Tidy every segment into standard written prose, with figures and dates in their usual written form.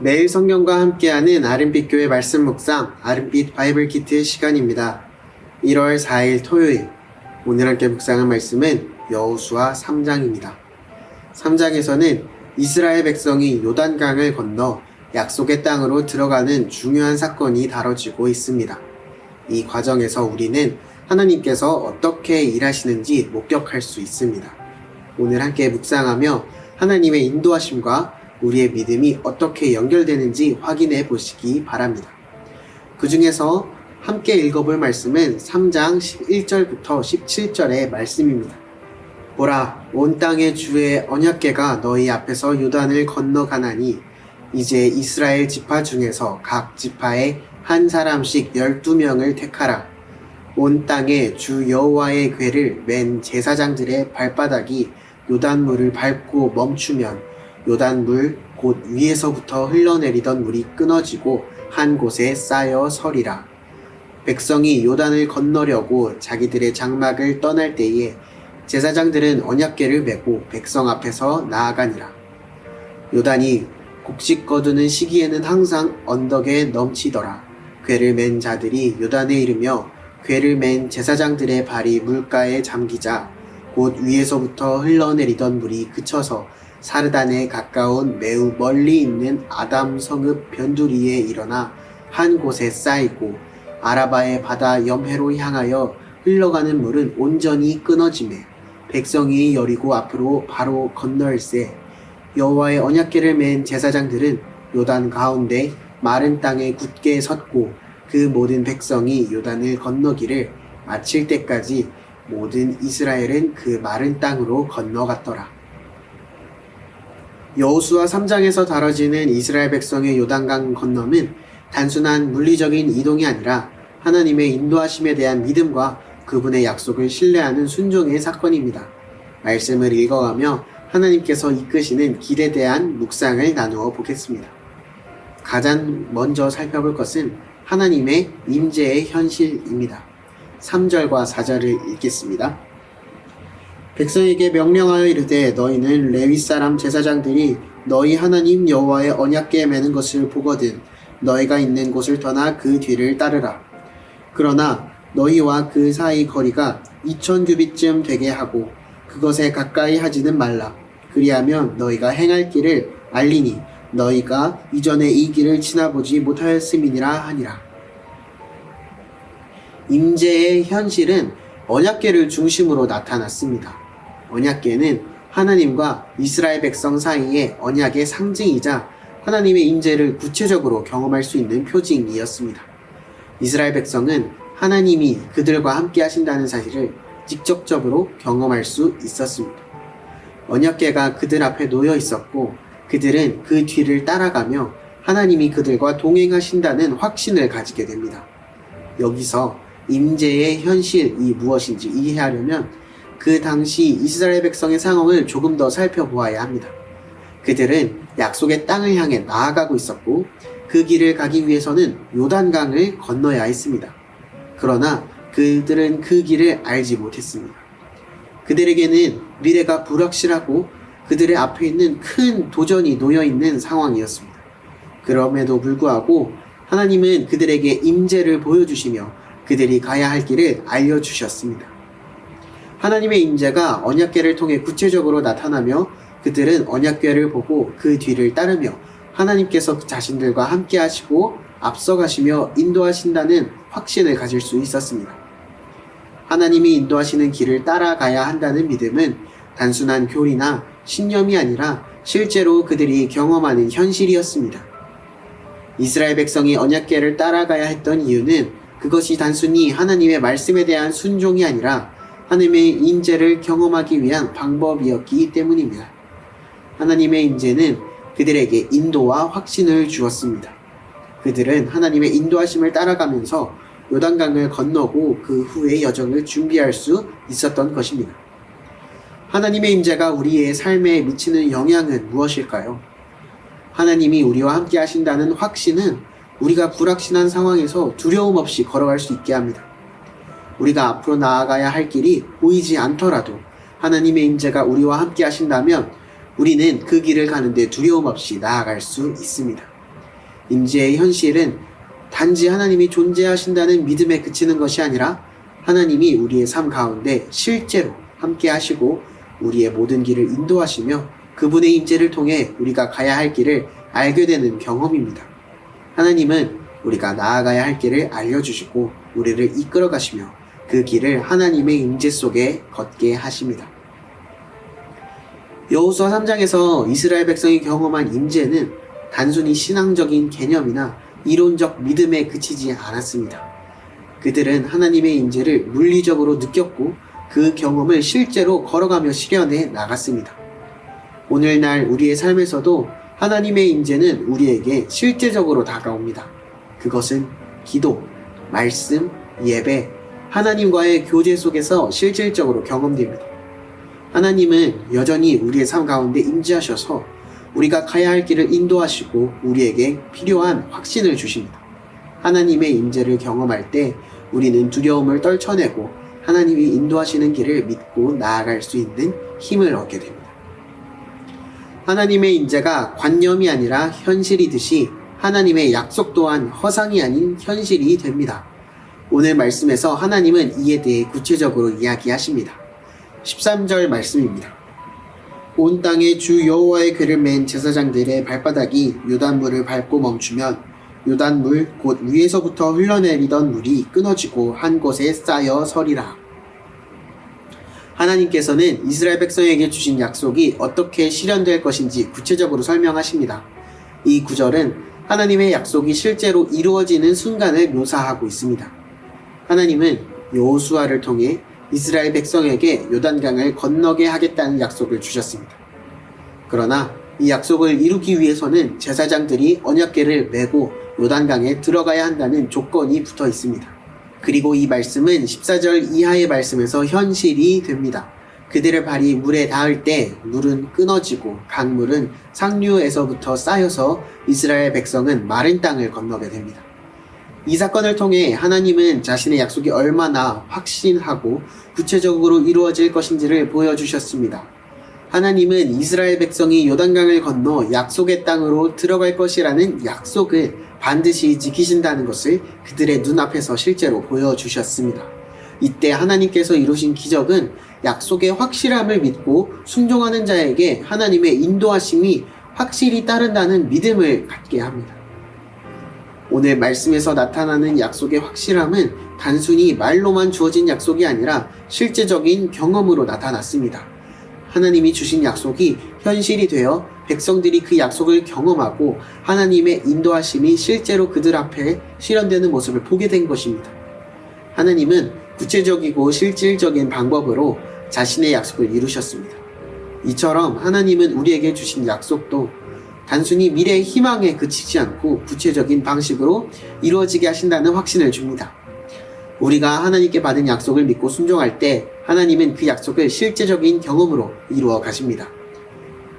매일 성경과 함께하는 아름빛 교회 말씀 묵상, 아름빛 바이블 키트 시간입니다. 1월 4일 토요일, 오늘 함께 묵상한 말씀은 여호수아 3장입니다. 3장에서는 이스라엘 백성이 요단강을 건너 약속의 땅으로 들어가는 중요한 사건이 다뤄지고 있습니다. 이 과정에서 우리는 하나님께서 어떻게 일하시는지 목격할 수 있습니다. 오늘 함께 묵상하며 하나님의 인도하심과 우리의 믿음이 어떻게 연결되는지 확인해 보시기 바랍니다. 그 중에서 함께 읽어볼 말씀은 3장 11절부터 17절의 말씀입니다. 보라, 온 땅의 주의 언약궤가 너희 앞에서 요단을 건너가나니 이제 이스라엘 지파 중에서 각 지파에 한 사람씩 12명을 택하라. 온 땅에 주 여호와의 궤를 맨 제사장들의 발바닥이 요단물을 밟고 멈추면 요단물 곧 위에서부터 흘러내리던 물이 끊어지고 한 곳에 쌓여 서리라. 백성이 요단을 건너려고 자기들의 장막을 떠날 때에 제사장들은 언약궤를 메고 백성 앞에서 나아가니라. 요단이 곡식 거두는 시기에는 항상 언덕에 넘치더라. 궤를 맨 자들이 요단에 이르며 궤를 맨 제사장들의 발이 물가에 잠기자 곧 위에서부터 흘러내리던 물이 그쳐서 사르단에 가까운 매우 멀리 있는 아담 성읍 변두리에 일어나 한 곳에 쌓이고 아라바의 바다 염해로 향하여 흘러가는 물은 온전히 끊어지매 백성이 여리고 앞으로 바로 건널세. 여호와의 언약궤를 맨 제사장들은 요단 가운데 마른 땅에 굳게 섰고 그 모든 백성이 요단을 건너기를 마칠 때까지 모든 이스라엘은 그 마른 땅으로 건너갔더라. 여호수아 3장에서 다뤄지는 이스라엘 백성의 요단강 건너는 단순한 물리적인 이동이 아니라 하나님의 인도하심에 대한 믿음과 그분의 약속을 신뢰하는 순종의 사건입니다. 말씀을 읽어가며 하나님께서 이끄시는 길에 대한 묵상을 나누어 보겠습니다. 가장 먼저 살펴볼 것은 하나님의 임재의 현실입니다. 3절과 4절을 읽겠습니다. 백성에게 명령하여 이르되 너희는 레위 사람 제사장들이 너희 하나님 여호와의 언약궤에 매는 것을 보거든 너희가 있는 곳을 떠나 그 뒤를 따르라. 그러나 너희와 그 사이 거리가 2000규빗쯤 되게 하고 그것에 가까이 하지는 말라. 그리하면 너희가 행할 길을 알리니 너희가 이전에 이 길을 지나보지 못하였음이니라 하니라. 임재의 현실은 언약궤를 중심으로 나타났습니다. 언약궤는 하나님과 이스라엘 백성 사이의 언약의 상징이자 하나님의 임재를 구체적으로 경험할 수 있는 표징이었습니다. 이스라엘 백성은 하나님이 그들과 함께 하신다는 사실을 직접적으로 경험할 수 있었습니다. 언약궤가 그들 앞에 놓여 있었고 그들은 그 뒤를 따라가며 하나님이 그들과 동행하신다는 확신을 가지게 됩니다. 여기서 임재의 현실이 무엇인지 이해하려면 그 당시 이스라엘 백성의 상황을 조금 더 살펴보아야 합니다. 그들은 약속의 땅을 향해 나아가고 있었고 그 길을 가기 위해서는 요단강을 건너야 했습니다. 그러나 그들은 그 길을 알지 못했습니다. 그들에게는 미래가 불확실하고 그들의 앞에 있는 큰 도전이 놓여있는 상황이었습니다. 그럼에도 불구하고 하나님은 그들에게 임재를 보여주시며 그들이 가야 할 길을 알려주셨습니다. 하나님의 임재가 언약궤를 통해 구체적으로 나타나며 그들은 언약궤를 보고 그 뒤를 따르며 하나님께서 자신들과 함께 하시고 앞서가시며 인도하신다는 확신을 가질 수 있었습니다. 하나님이 인도하시는 길을 따라가야 한다는 믿음은 단순한 교리나 신념이 아니라 실제로 그들이 경험하는 현실이었습니다. 이스라엘 백성이 언약궤를 따라가야 했던 이유는 그것이 단순히 하나님의 말씀에 대한 순종이 아니라 하나님의 임재를 경험하기 위한 방법이었기 때문입니다. 하나님의 임재는 그들에게 인도와 확신을 주었습니다. 그들은 하나님의 인도하심을 따라가면서 요단강을 건너고 그 후의 여정을 준비할 수 있었던 것입니다. 하나님의 임재가 우리의 삶에 미치는 영향은 무엇일까요? 하나님이 우리와 함께 하신다는 확신은 우리가 불확실한 상황에서 두려움 없이 걸어갈 수 있게 합니다. 우리가 앞으로 나아가야 할 길이 보이지 않더라도 하나님의 임재가 우리와 함께 하신다면 우리는 그 길을 가는데 두려움 없이 나아갈 수 있습니다. 임재의 현실은 단지 하나님이 존재하신다는 믿음에 그치는 것이 아니라 하나님이 우리의 삶 가운데 실제로 함께 하시고 우리의 모든 길을 인도하시며 그분의 임재를 통해 우리가 가야 할 길을 알게 되는 경험입니다. 하나님은 우리가 나아가야 할 길을 알려주시고 우리를 이끌어 가시며 그 길을 하나님의 임재 속에 걷게 하십니다. 여호수아 3장에서 이스라엘 백성이 경험한 임재는 단순히 신앙적인 개념이나 이론적 믿음에 그치지 않았습니다. 그들은 하나님의 임재를 물리적으로 느꼈고 그 경험을 실제로 걸어가며 실현해 나갔습니다. 오늘날 우리의 삶에서도 하나님의 임재는 우리에게 실제적으로 다가옵니다. 그것은 기도, 말씀, 예배, 하나님과의 교제 속에서 실질적으로 경험됩니다. 하나님은 여전히 우리의 삶 가운데 임재하셔서 우리가 가야 할 길을 인도하시고 우리에게 필요한 확신을 주십니다. 하나님의 임재를 경험할 때 우리는 두려움을 떨쳐내고 하나님이 인도하시는 길을 믿고 나아갈 수 있는 힘을 얻게 됩니다. 하나님의 임재가 관념이 아니라 현실이듯이 하나님의 약속 또한 허상이 아닌 현실이 됩니다. 오늘 말씀에서 하나님은 이에 대해 구체적으로 이야기하십니다. 13절 말씀입니다. 온 땅에 주 여호와의 궤를 맨 제사장들의 발바닥이 요단물을 밟고 멈추면 요단물 곧 위에서부터 흘러내리던 물이 끊어지고 한 곳에 쌓여 서리라. 하나님께서는 이스라엘 백성에게 주신 약속이 어떻게 실현될 것인지 구체적으로 설명하십니다. 이 구절은 하나님의 약속이 실제로 이루어지는 순간을 묘사하고 있습니다. 하나님은 여호수아를 통해 이스라엘 백성에게 요단강을 건너게 하겠다는 약속을 주셨습니다. 그러나 이 약속을 이루기 위해서는 제사장들이 언약궤를 메고 요단강에 들어가야 한다는 조건이 붙어 있습니다. 그리고 이 말씀은 14절 이하의 말씀에서 현실이 됩니다. 그들의 발이 물에 닿을 때 물은 끊어지고 강물은 상류에서부터 쌓여서 이스라엘 백성은 마른 땅을 건너게 됩니다. 이 사건을 통해 하나님은 자신의 약속이 얼마나 확신하고 구체적으로 이루어질 것인지를 보여주셨습니다. 하나님은 이스라엘 백성이 요단강을 건너 약속의 땅으로 들어갈 것이라는 약속을 반드시 지키신다는 것을 그들의 눈앞에서 실제로 보여주셨습니다. 이때 하나님께서 이루신 기적은 약속의 확실함을 믿고 순종하는 자에게 하나님의 인도하심이 확실히 따른다는 믿음을 갖게 합니다. 오늘 말씀에서 나타나는 약속의 확실함은 단순히 말로만 주어진 약속이 아니라 실제적인 경험으로 나타났습니다. 하나님이 주신 약속이 현실이 되어 백성들이 그 약속을 경험하고 하나님의 인도하심이 실제로 그들 앞에 실현되는 모습을 보게 된 것입니다. 하나님은 구체적이고 실질적인 방법으로 자신의 약속을 이루셨습니다. 이처럼 하나님은 우리에게 주신 약속도 단순히 미래의 희망에 그치지 않고 구체적인 방식으로 이루어지게 하신다는 확신을 줍니다. 우리가 하나님께 받은 약속을 믿고 순종할 때 하나님은 그 약속을 실제적인 경험으로 이루어 가십니다.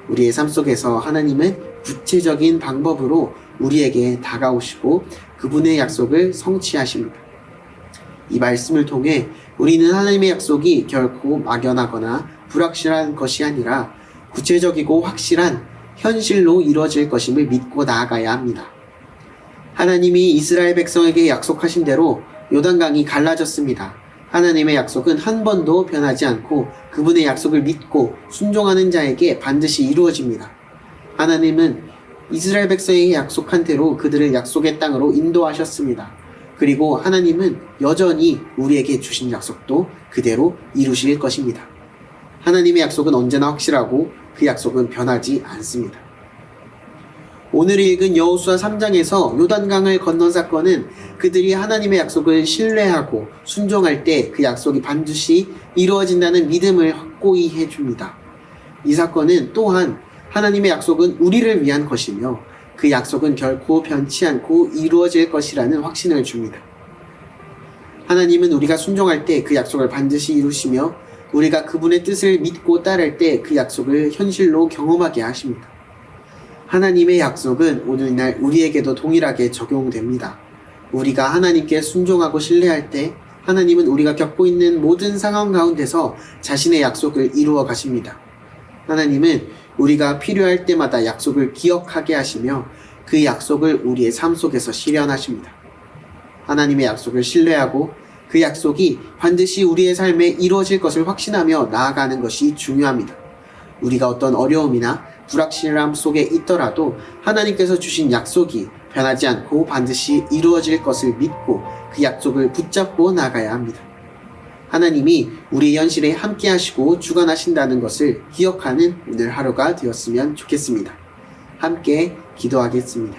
우리의 삶 속에서 하나님은 구체적인 방법으로 우리에게 다가오시고 그분의 약속을 성취하십니다. 이 말씀을 통해 우리는 하나님의 약속이 결코 막연하거나 불확실한 것이 아니라 구체적이고 확실한 현실로 이루어질 것임을 믿고 나아가야 합니다. 하나님이 이스라엘 백성에게 약속하신 대로 요단강이 갈라졌습니다. 하나님의 약속은 한 번도 변하지 않고 그분의 약속을 믿고 순종하는 자에게 반드시 이루어집니다. 하나님은 이스라엘 백성에게 약속한 대로 그들을 약속의 땅으로 인도하셨습니다. 그리고 하나님은 여전히 우리에게 주신 약속도 그대로 이루실 것입니다. 하나님의 약속은 언제나 확실하고 그 약속은 변하지 않습니다. 오늘 읽은 여호수아 3장에서 요단강을 건넌 사건은 그들이 하나님의 약속을 신뢰하고 순종할 때 그 약속이 반드시 이루어진다는 믿음을 확고히 해줍니다. 이 사건은 또한 하나님의 약속은 우리를 위한 것이며 그 약속은 결코 변치 않고 이루어질 것이라는 확신을 줍니다. 하나님은 우리가 순종할 때 그 약속을 반드시 이루시며 우리가 그분의 뜻을 믿고 따를 때 그 약속을 현실로 경험하게 하십니다. 하나님의 약속은 오늘날 우리에게도 동일하게 적용됩니다. 우리가 하나님께 순종하고 신뢰할 때 하나님은 우리가 겪고 있는 모든 상황 가운데서 자신의 약속을 이루어 가십니다. 하나님은 우리가 필요할 때마다 약속을 기억하게 하시며 그 약속을 우리의 삶 속에서 실현하십니다. 하나님의 약속을 신뢰하고 그 약속이 반드시 우리의 삶에 이루어질 것을 확신하며 나아가는 것이 중요합니다. 우리가 어떤 어려움이나 불확실함 속에 있더라도 하나님께서 주신 약속이 변하지 않고 반드시 이루어질 것을 믿고 그 약속을 붙잡고 나가야 합니다. 하나님이 우리의 현실에 함께 하시고 주관하신다는 것을 기억하는 오늘 하루가 되었으면 좋겠습니다. 함께 기도하겠습니다.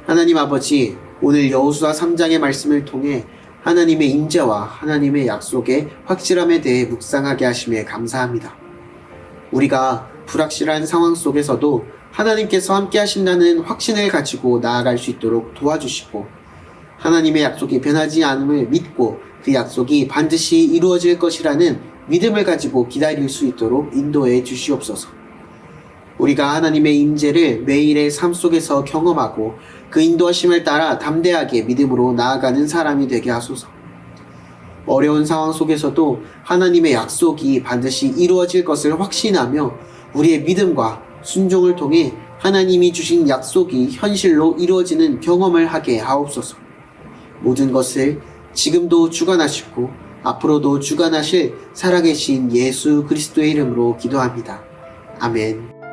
하나님 아버지, 오늘 여호수아 3장의 말씀을 통해 하나님의 임재와 하나님의 약속의 확실함에 대해 묵상하게 하심에 감사합니다. 우리가 불확실한 상황 속에서도 하나님께서 함께 하신다는 확신을 가지고 나아갈 수 있도록 도와주시고, 하나님의 약속이 변하지 않음을 믿고 그 약속이 반드시 이루어질 것이라는 믿음을 가지고 기다릴 수 있도록 인도해 주시옵소서. 우리가 하나님의 임재를 매일의 삶 속에서 경험하고 그 인도하심을 따라 담대하게 믿음으로 나아가는 사람이 되게 하소서. 어려운 상황 속에서도 하나님의 약속이 반드시 이루어질 것을 확신하며 우리의 믿음과 순종을 통해 하나님이 주신 약속이 현실로 이루어지는 경험을 하게 하옵소서. 모든 것을 지금도 주관하시고 앞으로도 주관하실 살아계신 예수 그리스도의 이름으로 기도합니다. 아멘.